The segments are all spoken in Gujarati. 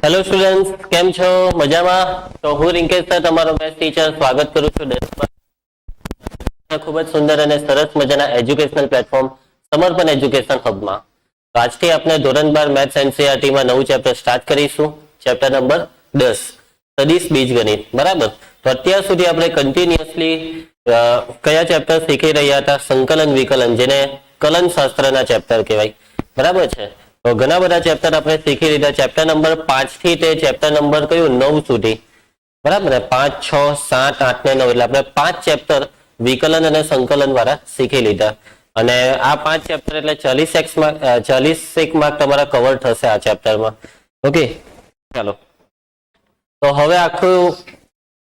હેલો સ્ટુડન્ટ્સ, કેમ છો? મજામાં? તો હું રિંકેશ સર, તમારો મેથ્સ ટીચર, સ્વાગત કરું છું ખૂબ જ સુંદર અને સરસ મજાના એજ્યુકેશનલ પ્લેટફોર્મ સમર્પણ એજ્યુકેશન હબમાં. તો આજથી આપણે ધોરણ 12 મેથ્સ એનસીઈઆરટી માં નવું ચેપ્ટર સ્ટાર્ટ કરીશું. ચેપ્ટર નંબર 10, સદિશ બીજગણિત. બરાબર. તો અત્યાર સુધી આપણે કન્ટિન્યુઅસલી કયા ચેપ્ટર શીખી રહ્યા હતા? સંકલન વિકલન, જેને કલન શાસ્ત્રના ચેપ્ટર કહેવાય. બરાબર છે. તો ઘણા બધા ચેપ્ટર આપણે શીખી લીધા. ચેપ્ટર નંબર 5 થી તે ચેપ્ટર નંબર કયું 9 સુધી. બરાબર ને? 5, 6, 7, 8 ને 9 એટલે આપણે 5 ચેપ્ટર વિકલન અને સંકલન વાળા શીખી લીધા. અને આ 5 ચેપ્ટર એટલે 40 માર્ક તમારા કવર થશે આ ચેપ્ટરમાં. ઓકે, ચાલો. તો હવે આખું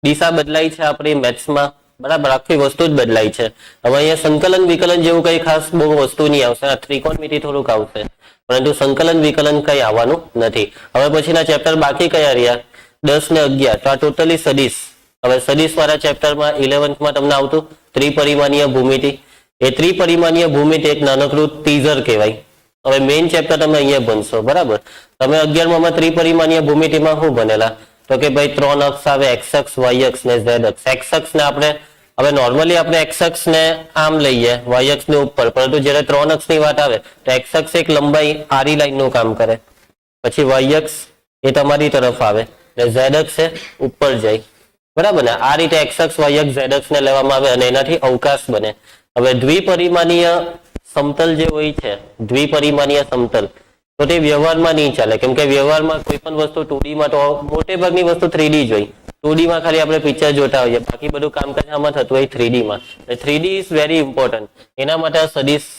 દિશા બદલાઈ છે આપણી મેથ્સમાં. બરાબર, આખી વસ્તુ જ બદલાઈ છે. હવે અહીંયા સંકલન વિકલન જેવું કઈ ખાસ બહુ વસ્તુ નહીં આવશે. ત્રિકોણમિતિ થોડુંક આવશે, પરંતુ સંકલન વિકલન કઈ આવવાનું નથી. હવે પછીના ચેપ્ટર બાકી કયા રહ્યા? 10 ને 11. તો આ ટોટલી સદિશ. હવે સદિશ વાળા ચેપ્ટરમાં 11th માં તમને આવતું ત્રિપરિમાણીય ભૂમિતિ. એ ત્રિપરિમાણીય ભૂમિતિ એક નાનકડું ટીઝર કહેવાય. હવે મેઇન ચેપ્ટર તમે અહીંયા ભણશો. બરાબર. તમે 11માં ત્રિપરિમાણીય ભૂમિતિમાં શું ભણેલા? તો કે ભાઈ 3 અક્ષ આવે, એક્સ અક્ષ, વાય અક્ષ ને ઝેડ અક્ષ. એક્સ અક્ષ ને આપણે હવે નોર્મલી આપણે એક્સ અક્ષ ને આમ લઈએ, વાય અક્ષ ની ઉપર, પરંતુ જ્યારે 3 અક્ષ ની વાત આવે તો એક્સ અક્ષ એક લંબાઈ આડી લાઈન નું કામ કરે, પછી વાય અક્ષ એ તમારી તરફ આવે ને ઝેડ અક્ષ એ ઉપર જાય. બરાબર ને? આ રીતે એક્સ અક્ષ, વાય અક્ષ, ઝેડ અક્ષ ને લેવામાં આવે અને એનાથી અવકાશ બને. હવે દ્વિપરિમાણીય સમતલ જે હોય છે, દ્વિપરિમાણીય સમતલ, તો તે વ્યવહારમાં નહીં ચાલે. કેમ કે વ્યવહારમાં કોઈ પણ વસ્તુ 2D માં તો મોટે ભાગની વસ્તુ 3D જ હોય. 2D માં ખાલી આપણે પિક્ચર જોતા હોઈએ, બાકી બધું કામકાજ આમાં થતું હોય 3D માં. 3D is very important. એના માટે સદિશ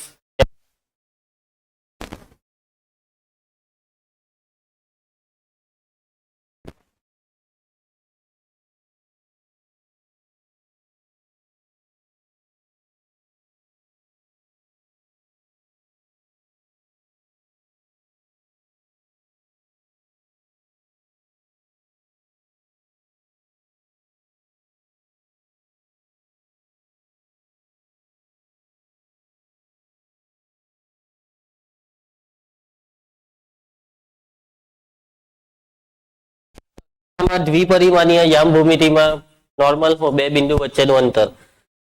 દ્વિપરિમાણીય યામ ભૂમિતિમાં નોર્મલ બે બિંદુ વચ્ચેનું અંતર.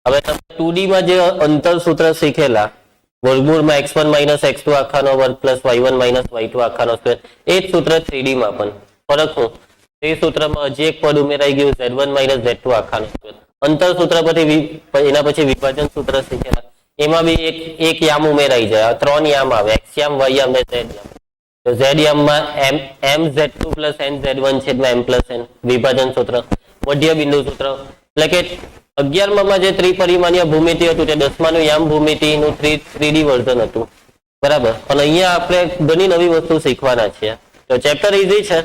હવે તમે 2D માં જે અંતર સૂત્ર શીખેલા, વર્ગમૂળમાં x1 - x2 આખાનો વર્ગ પ્લસ y1 - y2 આખાનો સ્ક્વેર, એ જ સૂત્ર 3D માં પણ. ફરક શું? એ સૂત્રમાં હજી એક પદ ઉમેરાઈ ગયું, z1 - z2 આખાનો સ્ક્વેર. અંતર સૂત્ર પછી એના પછી વિભાજન સૂત્ર શીખેલા, એમાં બી એક યામ ઉમેરાઈ જાય. 3 યામ આવે, x યામ, y યામ ને z યામ. તો z યામમાં mz2 + nz1 છેદમાં m + n વિભાજન સૂત્ર, મધ્ય બિંદુ સૂત્ર. એટલે કે 11માં જે ત્રિપરિમાણીય ભૂમિતિ હતું તે 10માનું યામ ભૂમિતિનું 3D વર્ઝન હતું. બરાબર. પણ અહીંયા આપણે ઘણી નવી વસ્તુ શીખવાના છીએ. તો ચેપ્ટર ઈઝી છે.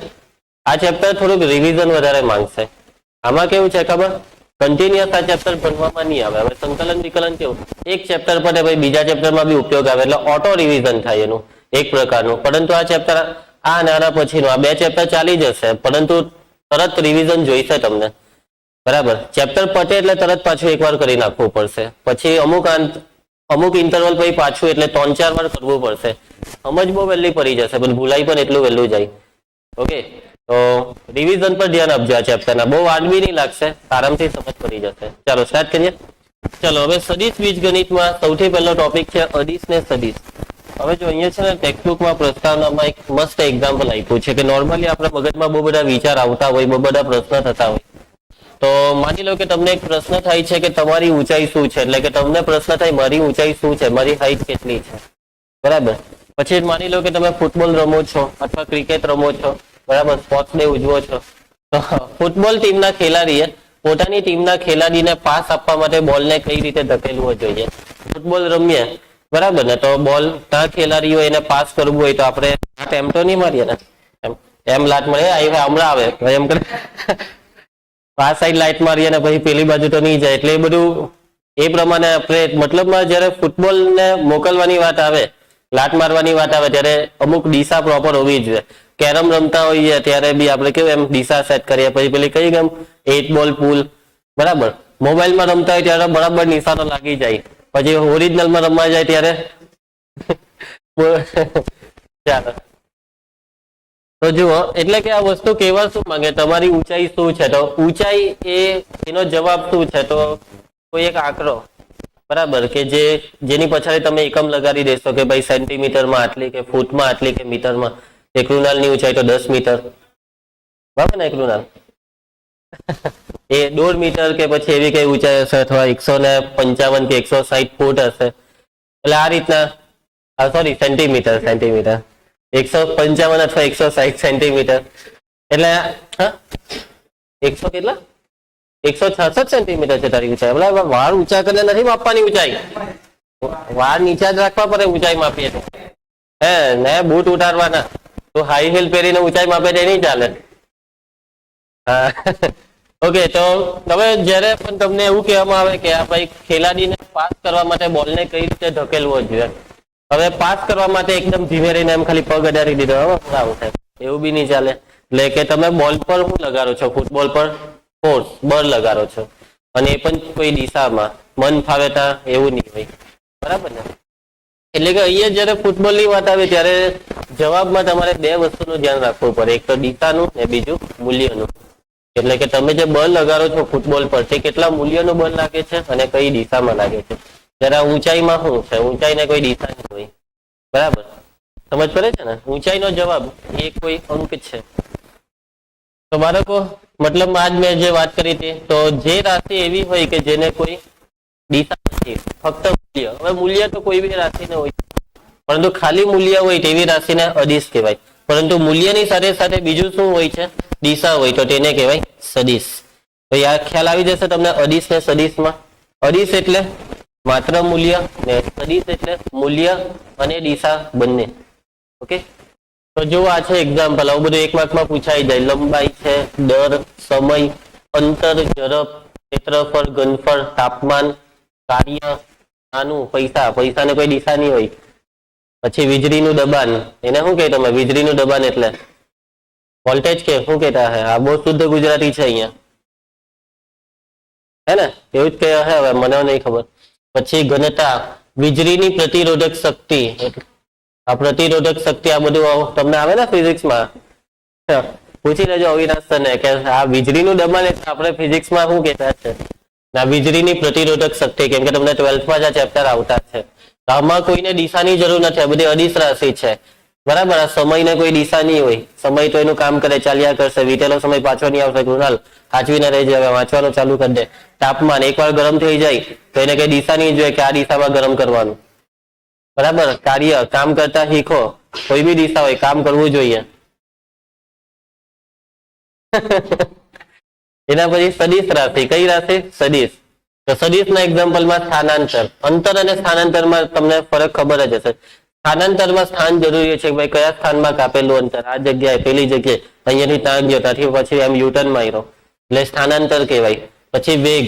આ ચેપ્ટર થોડુંક રિવિઝન વધારે માંગશે. આમાં કેવું છે ખબર? કન્ટિન્યુઅસ આ ચેપ્ટર ભણવામાં નહીં આવે. હવે સંકલન વિકલન કેવું, એક ચેપ્ટર પર ભાઈ બીજા ચેપ્ટરમાં બી ઉપયોગ આવે, એટલે ઓટો રિવિઝન થાય એનું એક પ્રકારનું. પરંતુ આ ચેપ્ટર આ નાના પછીનું આ 2 ચેપ્ટર ચાલી જશે, પરંતુ તરત રિવિઝન જોઈશે તમને. બરાબર. ચેપ્ટર પતે એટલે તરત પાછું એકવાર કરી નાખવું પડશે. પછી અમુક ઇન્ટરવલ પછી પાછું, એટલે 3-4 વાર કરવું પડશે. સમજ બહુ વહેલી પડી જશે, પણ ભૂલાઈ પણ એટલું વહેલું જાય. ઓકે, તો રિવિઝન પર ધ્યાન આપજો. આ ચેપ્ટરના બહુ વાર બી નહીં લાગશે, આરામથી સમજ પડી જશે. ચાલો સ્ટાર્ટ કરીએ. ચલો, હવે સદિશ બીજગણિતમાં સૌથી પહેલો ટોપિક છે અદિશ ને સદિશ. હવે જો અહીંયા છે ને ટેક્સ્ટબુકમાં પ્રસ્તાવનામાં એક મસ્ત એક્ઝામ્પલ આપ્યું છે કે નોર્મલી આપણા મગજમાં બહુ બધા વિચાર આવતા હોય, બહુ બધા પ્રશ્ન થતા હોય. તો માની લો કે તમને એક પ્રશ્ન થાય છે કે તમારી ઊંચાઈ શું છે, એટલે કે તમને પ્રશ્ન થાય મારી ઊંચાઈ શું છે, મારી હાઈટ કેટલી છે. બરાબર. પછી માની લો કે તમે ફૂટબોલ રમો છો અથવા ક્રિકેટ રમો છો. બરાબર. સ્પોર્ટ્સ ડે ઉજવો છો. તો ફૂટબોલ ટીમના ખેલાડીએ પોતાની ટીમના ખેલાડીને પાસ આપવા માટે બોલને કઈ રીતે ધકેલવો જોઈએ? ફૂટબોલ રમીએ, બરાબર ને, તો બોલ ત્યાં ખેલાડીઓ એને પાસ કરવું હોય તો આપણે એમ તો નહીં મારીએ ને, એમ લાટ મળે હમણાં આવે એમ કરે, આ સાઈડ લાઈટ મારીએ ને પછી પેલી બાજુ તો નહીં જાય. એટલે એ બધું એ પ્રમાણે આપણે મતલબમાં જયારે ફૂટબોલ ને મોકલવાની વાત આવે, લાટ મારવાની વાત આવે, ત્યારે અમુક દિશા પ્રોપર હોવી જોઈએ. કેરમ રમતા હોઈએ ત્યારે બી આપણે કેવું એમ દિશા સેટ કરીએ, પછી પેલી કઈ ગેમ 8 બોલ પુલ. બરાબર. મોબાઈલમાં રમતા હોય ત્યારે બરાબર નિશાનો લાગી જાય, પછી ઓરિજિનલમાં રમવા જાય ત્યારે ચાલો તો જુઓ, એટલે કે આ વસ્તુ કહેવા શું માંગે, તમારી ઊંચાઈ શું છે, તો ઊંચાઈ એનો જવાબ શું છે, તો કોઈ એક આંકડો, બરાબર, કે જેની પછાડી તમે એકમ લગાડી દેશો કે ભાઈ સેન્ટીમીટરમાં આટલી, કે ફૂટમાં આટલી, કે મીટરમાં. એક કૃણાલની ઊંચાઈ તો 10 મીટર, બરાબર ને? કૃણાલ એ 1.5 મીટર કે પછી એવી કઈ ઊંચાઈ હશે, અથવા 155 કે 160 ફૂટ હશે. એટલે આ રીતના, સોરી, સેન્ટીમીટર 155 અથવા 160 સેન્ટીમીટર, એટલે 100 કેટલા 166 સેન્ટીમીટર છે તારી ઊંચાઈ. એટલે વાળ ઊંચા કરીને નથી માપવાની ઊંચાઈ, વાળ નીચા જ રાખવા પડે ઊંચાઈ માપીએ તો. ને બૂટ ઉતારવાના, તો હાઈ હીલ પહેરીને ઊંચાઈ માપે તે નહીં ચાલે. હા, ઓકે. તો હવે જ્યારે પણ તમને એવું કહેવામાં આવે કે આ ભાઈ ખેલાડીને પાસ કરવા માટે બોલને કઈ રીતે ધકેલવો જોઈએ, હવે પાસ કરવા માટે એકદમ ધીમે રહીને એમ ખાલી પગ અડાડી દીધો, હવે આવું થાય, એવું બી નહીં ચાલે. એટલે કે તમે બોલ પર શું લગાડો છો, ફૂટબોલ પર ફોર્સ, બળ લગાડો છો, અને એ પણ કોઈ દિશામાં મન ફાવેતા એવું નહીં હોય, બરાબર ને? એટલે કે અહીંયા જયારે ફૂટબોલ ની વાત આવે ત્યારે જવાબમાં તમારે બે વસ્તુનું ધ્યાન રાખવું પડે, એક તો દિશાનું ને બીજું મૂલ્યનું. એટલે કે તમે જે બળ લગાડો છો ફૂટબોલ પર તે કેટલા મૂલ્યનું બળ લાગે છે અને કઈ દિશામાં લાગે છે. જરા ઊંચાઈમાં શું છે, ઊંચાઈ ને કોઈ દિશા નહીં હોય, બરાબર? સમજ પડે છે ને? ઊંચાઈનો જવાબ એ કોઈ અંક છે. તો બાળકો, મતલબ આજ મેં જે વાત કરી હતી, તો જે રાશિ એવી હોય કે જેને કોઈ દિશા નથી, ફક્ત મૂલ્ય. હવે મૂલ્ય તો કોઈ બી રાશિને હોય, પરંતુ ખાલી મૂલ્ય હોય તેવી રાશિને અદિશ કહેવાય. પરંતુ મૂલ્યની સાથે સાથે બીજું શું હોય છે, દિશા હોય, તો તેને કહેવાય સદિશ. તો આ ખ્યાલ આવી જશે તમને અદિશ ને સદિશમાં. અદિશ એટલે માત્ર મૂલ્ય, ને સદિશ એટલે મૂલ્ય અને દિશા બંને. ઓકે, તો જો આ છે એક્ઝામ્પલ, આવું બધું એક માર્કમાં પૂછાઈ જાય. લંબાઈ છે, દર, સમય, અંતર, ઝડપ, ક્ષેત્રફળ, ઘનફળ, તાપમાન, કાર્ય, નાનું, પૈસા. પૈસાને કોઈ દિશા નહીં હોય. પછી વીજળીનું દબાણ, એને શું કહે તમે? વીજળીનું દબાણ એટલે વોલ્ટેજ કે શું કહેતા હે? આ બહુ શુદ્ધ ગુજરાતી છે અહીંયા, હે ને? એવું જ કહે હે, હવે મને નહીં ખબર. પછી ઘનતા, વીજળીની પ્રતિરોધક શક્તિ, આ પ્રતિરોધક શક્તિ, આ બધું તમને આવે ને ફિઝિક્સમાં? પૂછી લેજો અવિનાશ સરને કે આ વીજળીનું દબાણ એટલે આપણે ફિઝિક્સમાં શું કહેતા છે. આ વીજળીની પ્રતિરોધક શક્તિ, કેમ કે તમને 12થમાં જ આ ચેપ્ટર આવતા છે. આમાં કોઈને દિશાની જરૂર નથી, આ બધી અદિશ રાશિ છે, બરાબર? આ સમયને કોઈ દિશા નહીં હોય, સમય તો એનું કામ કરે, ચાલ્યા કરશે. વીતેલો સમય પાછો નહીં આવશે. કૃણાલ સાચવીને રહી જાય, વાંચવાનું ચાલુ કરી દે. તાપમાન એકવાર ગરમ થઈ જાય તો એને કઈ દિશા નહીં જોઈએ કે આ દિશામાં ગરમ કરવાનું, બરાબર? કાર્ય, કામ કરતા શીખો, કોઈ બી દિશા હોય, કામ કરવું જોઈએ. એના પછી સદિશ રાશિ. કઈ રાશિ? સદિશ. તો સદિશના એક્ઝામ્પલમાં સ્થાનાંતર. અંતર અને સ્થાનાંતરમાં તમને ફરક ખબર જ હશે. સ્થાનાંતરમાં સ્થાન જરૂરી છે, ભાઈ કયા સ્થાનમાં કાપેલું અંતર, આ જગ્યાએ, પેલી જગ્યાએ, અહીંયાથી ત્યાં ગયો, ત્યાંથી પછી એમ યુટર્ન માર્યો, એટલે સ્થાનાંતર કહેવાય. પછી વેગ.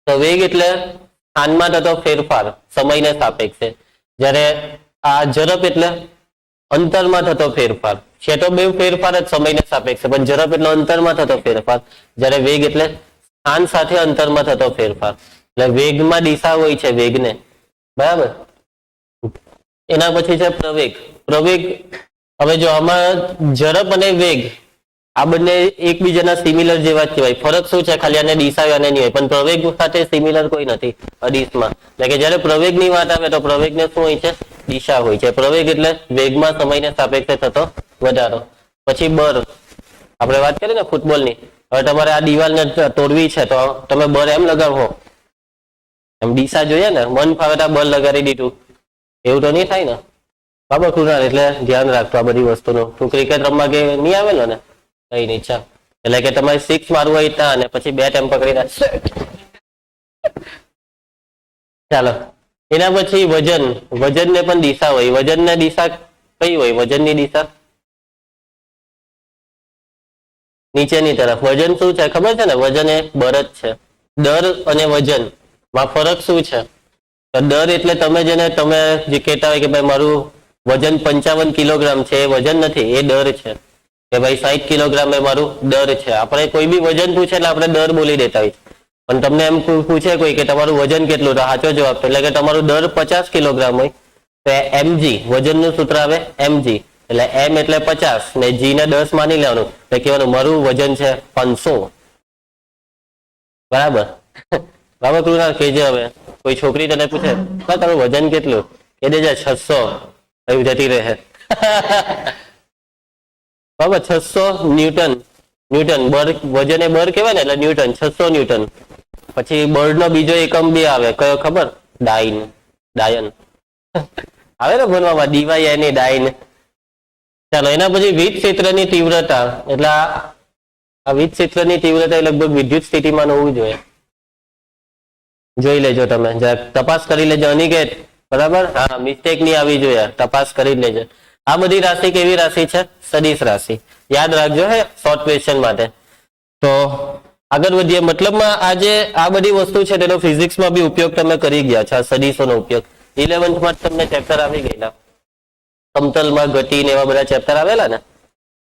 તો વેગ એટલે સ્થાનમાં થતો ફેરફાર, સમયને સાપેક્ષે. જ્યારે આ ઝડપ એટલે અંતરમાં થતો ફેરફાર છે. તો બે ફેરફાર જ સમયને સાપેક્ષે, પણ ઝડપ એટલે અંતરમાં થતો ફેરફાર, જ્યારે વેગ એટલે સ્થાન સાથે અંતરમાં થતો ફેરફાર. એટલે વેગમાં દિશા હોય છે, વેગને, બરાબર? એના પછી છે પ્રવેગ. પ્રવેગ, હવે જો આમાં ઝડપ અને વેગ આ બંને એકબીજાના સિમિલર જેવા જ કહેવાય. ફરક શું છે? ખાલી આને દિશા અને નહીં હોય, પણ પ્રવેગ સાથે સિમિલર કોઈ નથી અદિશમાં. એટલે કે જયારે પ્રવેગની વાત આવે તો પ્રવેગને શું હોય છે? દિશા હોય છે. પ્રવેગ એટલે વેગમાં સમયને સાપેક્ષે થતો વધારો. પછી બર, આપણે વાત કરીએ ને ફૂટબોલની. હવે તમારે આ દિવાલને તોડવી છે તો તમે બર એમ લગાવો, એમ દિશા જોઈએ ને, મન ફાવે તો બર લગાડી દીધું, એવું તો નહીં થાય ને, બરાબર કૃણાલ? એટલે ધ્યાન રાખતો આ બધી વસ્તુનું. તું ક્રિકેટ રમવા કે નહીં આવેલો ને? કઈ નહીં, ચાલ. એટલે કે તમારે 6 મારવું હોય ત્યાં, અને પછી બેટ એમ પકડી રાખશે. ચાલો, એના પછી વજન. વજન ને પણ દિશા હોય. વજન ને દિશા કઈ હોય? વજનની દિશા નીચેની તરફ. વજન શું છે ખબર છે ને? વજન એ બર જ છે. દર અને વજન માં ફરક શું છે? તો દર એટલે તમે જે કહેતા હોય કે ભાઈ મારું વજન 55 કિલોગ્રામ છે, એ વજન નથી, એ દર છે. કે ભાઈ 60 કિલોગ્રામ એ મારું દર છે. આપણે કોઈ બી વજન પૂછે એટલે આપણે દર બોલી દેતા હોય. પણ તમને એમ પૂછે કોઈ કે તમારું વજન કેટલું, તો સાચો જવાબ એટલે કે તમારું દર 50 કિલોગ્રામ હોય તો mg, વજનનું સૂત્ર આવે mg. એટલે m એટલે 50 ને g ને 10 માની લેવાનું એટલે કહેવાનું મારું વજન છે 500. બરાબર બરાબર કૃણાલ કહેજે. હવે કોઈ છોકરી તને પૂછે તારું વજન કેટલું, કહી દેજે 600, એવું જતી રહે. બરાબર 600 ન્યૂટન. ન્યૂટન બળ, વજન એ બળ કહેવાય ને એટલે ન્યૂટન, 600 ન્યૂટન. પછી બળનો બીજો એકમ બી આવે, કયો ખબર? ડાયન. ડાયન આવે ને ભણવામાં, ડીવાય ની ડાયન. ચાલો એના પછી વીજ ક્ષેત્રની તીવ્રતા, એટલે આ વીજ ક્ષેત્રની તીવ્રતા લગભગ વિદ્યુત સ્થિતિમાં હોવું જોઈએ. જોઈ લેજો તમે, તપાસ કરી લેજો અનિકેત. બરાબર, હા મિસ્ટેક નહીં આવી જોઈએ, તપાસ કરી લેજો. આ બધી રાશિ કેવી રાશિ છે? સદિશ રાશિ. યાદ રાખજો હે શોર્ટ ક્વેશ્ચન માટે. તો આગળ વધીએ. મતલબમાં આજે આ બધી વસ્તુ છે તેનો ફિઝિક્સમાં બી ઉપયોગ તમે કરી ગયા છો, આ સદિશોનો ઉપયોગ. 11th માં તમને ચેપ્ટર આવી ગયેલા, સમતલમાં ગતિ ને એવા બધા ચેપ્ટર આવેલા ને,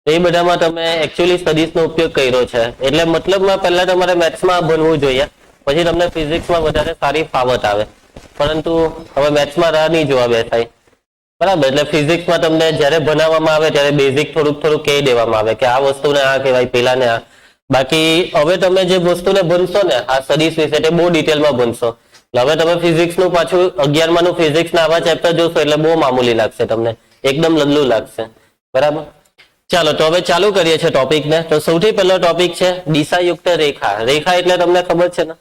એ બધામાં તમે એકચ્યુઅલી સદિશનો ઉપયોગ કર્યો છે. એટલે મતલબમાં પહેલા તમારે મેથ્સમાં ભણવું જોઈએ, પછી તમને ફિઝિક્સમાં વધારે સારી ફાવટ આવે. પરંતુ હવે મેથ્સમાં રાહ નહીં જોવા બેસાય. બરાબર, એટલે ફિઝિક્સમાં તમને જ્યારે ભણાવવામાં આવે ત્યારે બેઝિક થોડુંક કહી દેવામાં આવે કે આ વસ્તુને આ કહેવાય, પેલાને આ. બાકી હવે તમે જે વસ્તુને ભણશો ને આ સદિશ વિશે તે બહુ ડિટેલમાં ભણશો. એટલે હવે તમે ફિઝિક્સનું પાછું 11માનું ફિઝિક્સના આવા ચેપ્ટર જોશો એટલે બહુ મામૂલી લાગશે તમને, એકદમ લલ્લુ લાગશે. બરાબર, ચાલો તો હવે ચાલુ કરીએ છીએ ટોપિકને. તો સૌથી પહેલો ટોપિક છે દિશાયુક્ત રેખા. રેખા એટલે તમને ખબર છે ને?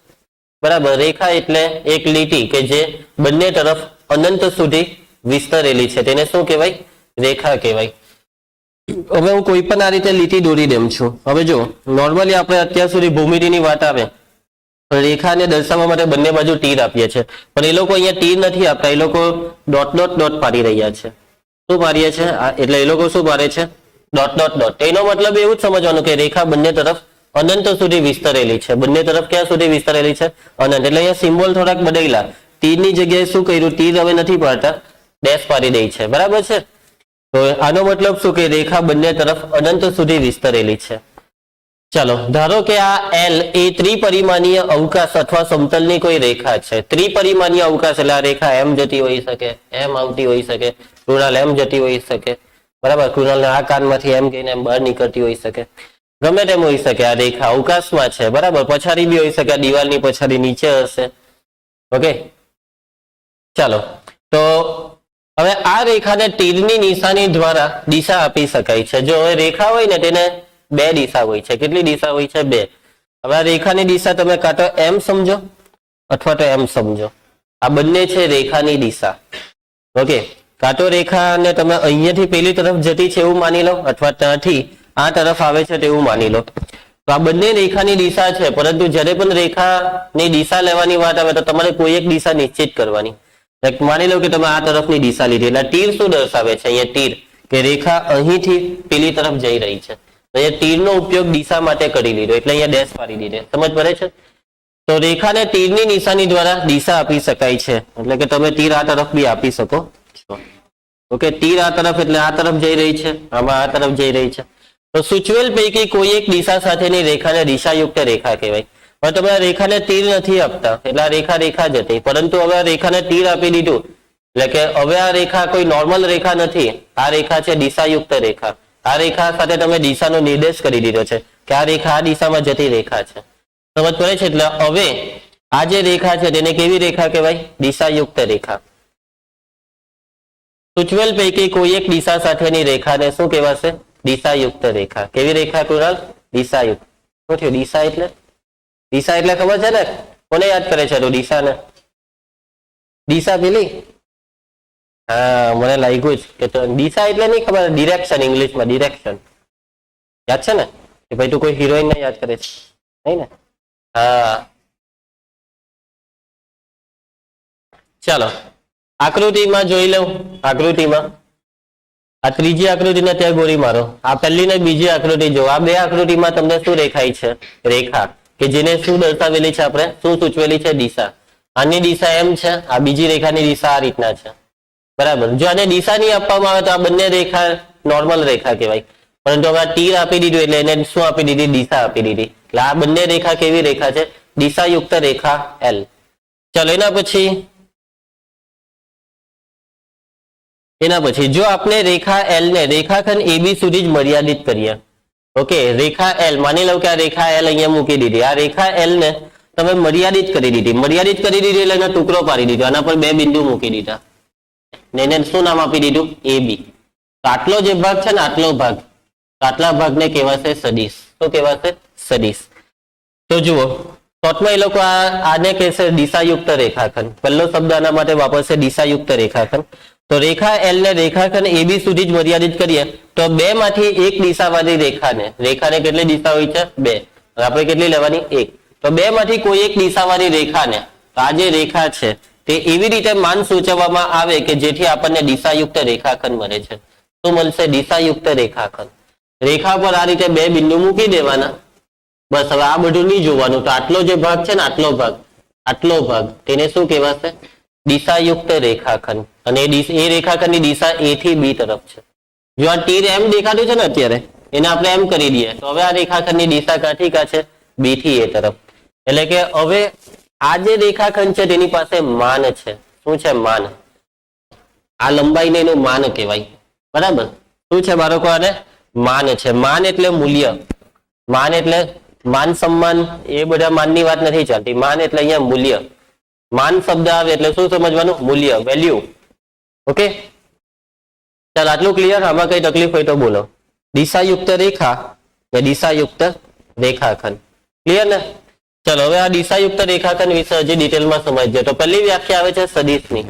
બરાબર, રેખા એટલે એક લીટી કે જે બંને તરફ અનંત સુધી વિસ્તરેલી છે, તેને શું કહેવાય? રેખા કહેવાય. હવે હું કોઈ પણ આ રીતે લીટી દોરી દેમ છું. હવે જો નોર્મલી આપણે અત્યાર સુધી ભૂમિતિની વાત આવે, રેખાને દર્શાવવા માટે બંને બાજુ તીર આપીએ છીએ, પણ એ લોકો અહીંયા તીર નથી આપતા, એ લોકો ડોટ ડોટ ડોટ પાડી રહ્યા છે. શું પાડીએ છે? એટલે એ લોકો શું પાડે છે? Dot dot dot. એનો મતલબ એવું જ સમજવાનું કે રેખા બંને તરફ અનંત સુધી વિસ્તરેલી છે. બંને તરફ ક્યાં સુધી વિસ્તરેલી છે? અનંત. એટલે અહીંયા સિમ્બોલ થોડાક બદલ્યા. તીરની જગ્યાએ શું કર્યું? તીર હવે નથી પાડતા, ડેશ પાડી દે છે. બરાબર છે? તો આનો મતલબ શું કે રેખા બંને તરફ અનંત સુધી વિસ્તરેલી છે. ચાલો ધારો કે આ એલ એ ત્રિપરિમાણીય અવકાશ અથવા સમતલની કોઈ રેખા છે. ત્રિપરિમાણીય અવકાશ એટલે આ રેખા એમ જતી હોઈ શકે, એમ આવતી હોઈ શકે, કૃણાલ એમ જતી હોઈ શકે. બરાબર, કૃણાલને આ કાનમાંથી એમ ગઈને એમ બહાર નીકળતી હોઈ શકે, ગમે તેમ હોઈ શકે. આ રેખા અવકાશમાં છે. બરાબર, પછાડી બી હોઈ શકે, દિવાલની પછાડી નીચે હશે. ઓકે, ચાલો તો હવે આ રેખાને તીરની નિશાની દ્વારા દિશા આપી શકાય છે. જો હવે રેખા હોય ને તેને બે દિશા હોય છે. કેટલી દિશા હોય છે? બે. હવે આ રેખાની દિશા તમે કાં તો એમ સમજો અથવા તો એમ સમજો. આ બંને છે રેખાની દિશા. ઓકે, કાં તો રેખાને તમે અહીંયાથી પેલી તરફ જતી છે એવું માની લો, અથવા ત્યાંથી આ તરફ આવે છે તેવું માની લો. તો આ બંને રેખાની દિશા છે, પરંતુ જ્યારે પણ રેખાની દિશા લેવાની વાત આવે તો તમારે કોઈ એક દિશા નિશ્ચિત કરવાની. માની લો કે તમે આ તરફની દિશા લીધી, એટલે તીર શું દર્શાવે છે? અહીંયા તીર કે રેખા અહીંથી પેલી તરફ જઈ રહી છે. અહીંયા તીરનો ઉપયોગ દિશા માટે કરી લીધો, એટલે અહીંયા ડેશ પાડી દીધે. સમજ પડે છે? તો રેખાને તીરની નિશાની દ્વારા દિશા આપી શકાય છે. એટલે કે તમે તીર આ તરફ બી આપી શકો છો. ઓકે, તીર આ તરફ એટલે આ તરફ જઈ રહી છે, આમાં આ તરફ જઈ રહી છે. તો સૂચવેલ પૈકી કોઈ એક દિશા સાથેની રેખાને દિશાયુક્ત રેખા કહેવાય. હવે તમે આ રેખાને તીર નથી આપતા એટલે આ રેખા રેખા જ હતી, પરંતુ હવે આ રેખાને તીર આપી દીધું એટલે કે હવે આ રેખા કોઈ નોર્મલ રેખા નથી, આ રેખા છે દિશાયુક્ત રેખા. આ રેખા સાથે તમે દિશાનો નિર્દેશ કરી દીધો છે કે આ રેખા આ દિશામાં જતી રેખા છે. સમજ પડે છે? એટલે હવે આ જે રેખા છે તેને કેવી રેખા કહેવાય? દિશાયુક્ત રેખા. સૂચવેલ પૈકી કોઈ એક દિશા સાથેની રેખાને શું કહેવાશે? દિશાયુક્ત રેખા. કેવી રેખા કૃણાલ? દિશાયુક્ત. શું થયું? દિશા એટલે? દિશા એટલે ખબર છે ને? કોને યાદ કરે છે તું દિશાને? દિશા પેલી, હા મને લાગ્યું જ કે તો દિશા એટલે નહીં ખબર, ડિરેક્શન. ઇંગ્લિશમાં ડિરેક્શન યાદ છે ને? કે ભાઈ તું કોઈ હિરોઈન ને યાદ કરે છે નહીં ને? હા ચાલો આકૃતિમાં જોઈ લઉં. આકૃતિમાં આ ત્રીજી આકૃતિને ત્યાં ગોળી મારો. આ પહેલી ને બીજી આકૃતિ જો. આ બે આકૃતિમાં તમને શું દેખાય છે? રેખા કે જેને શું દર્શાવેલી છે? આપણે શું સૂચવેલી છે? દિશા. આની દિશા એમ છે, આ બીજી રેખાની દિશા આ રીતના છે. બરાબર. જો આને દિશા નહીં આપવામાં આવે તો આ બંને રેખા નોર્મલ રેખા કહેવાય, પરંતુ હવે આ તીર આપી દીધું એટલે એને શું આપી દીધી? દિશા આપી દીધી. એટલે આ બંને રેખા કેવી રેખા છે? દિશાયુક્ત રેખા એલ. ચલો એના પછી એના પછી જો આપણે રેખા એલ ને રેખાખંડ AB સુધી જ મર્યાદિત કરીએ, ઓકે, રેખા એલ માની લો કે આ રેખા એલ અહીંયા મૂકી દીધી, આ રેખા એલ ને તમે મર્યાદિત કરી દીધી એટલે એનો ટુકડો પાડી દીધો, આના પર બે બિંદુ મૂકી દીધા ને એને શું નામ આપી દીધું AB. તો આટલો જે ભાગ છે ને આટલો ભાગ, આટલા ભાગને કહેવાશે સદિશ. શું કહેવાશે? સદિશ. તો જુઓ શોર્ટમાં એ લોકો આને કહેશે દિશાયુક્ત રેખાખંડ. પહેલો શબ્દ આના માટે વાપરશે દિશાયુક્ત રેખાખંડ. તો રેખા એલ ને રેખાખંડ AB સુધી જ મર્યાદિત કરીએ તો બે માંથી એક દિશાવાળી રેખાને કેટલી દિશા હોય છે? બે. આપણે કેટલી લેવાની? એક. તો બે માંથી કોઈ એક દિશાવાળી રેખાને, તો આ જે રેખા છે તે એવી રીતે માન સૂચવવામાં આવે કે જેથી આપણને દિશાયુક્ત રેખાખંડ મળે છે. શું મળશે? દિશાયુક્ત રેખાખંડ. રેખા પર આ રીતે બે બિંદુ મૂકી દેવાના, બસ. હવે આ બધું નહીં જોવાનું. તો આટલો જે ભાગ છે ને આટલો ભાગ તેને શું કહેવાશે? દિશાયુક્ત રેખાખંડ. અને એ રેખાખંડની દિશા A થી B તરફ છે. જો આ તીર એમ દેખાતું છે ને અત્યારે, એને આપણે એમ કરી દઈએ તો હવે આ રેખાખંડની દિશા કાંઠી કા છે? B થી A તરફ. એટલે કે હવે આ જે રેખાખંડ છે તેની પાસે માન છે. શું છે? માન. આ લંબાઈને એનું માન કહેવાય. બરાબર. શું છે બાળકો? આને માન છે. માન એટલે મૂલ્ય. માન એટલે માન સન્માન એ બધા માનની વાત નથી ચાલતી. માન એટલે અહીંયા મૂલ્ય. માન શબ્દ આવે એટલે શું સમજવાનું? મૂલ્ય, વેલ્યુ. ઓકે, ચાલ આટલું ક્લિયર. આમાં કઈ તકલીફ હોય તો બોલો. દિશાયુક્ત રેખા કે દિશાયુક્ત રેખાખંડ. ક્લિયર ને? ચલો હવે આ દિશાયુક્ત રેખાખંડ વિશે હજી ડિટેલમાં સમજીએ. તો પહેલી વ્યાખ્યા આવે છે સદિશની.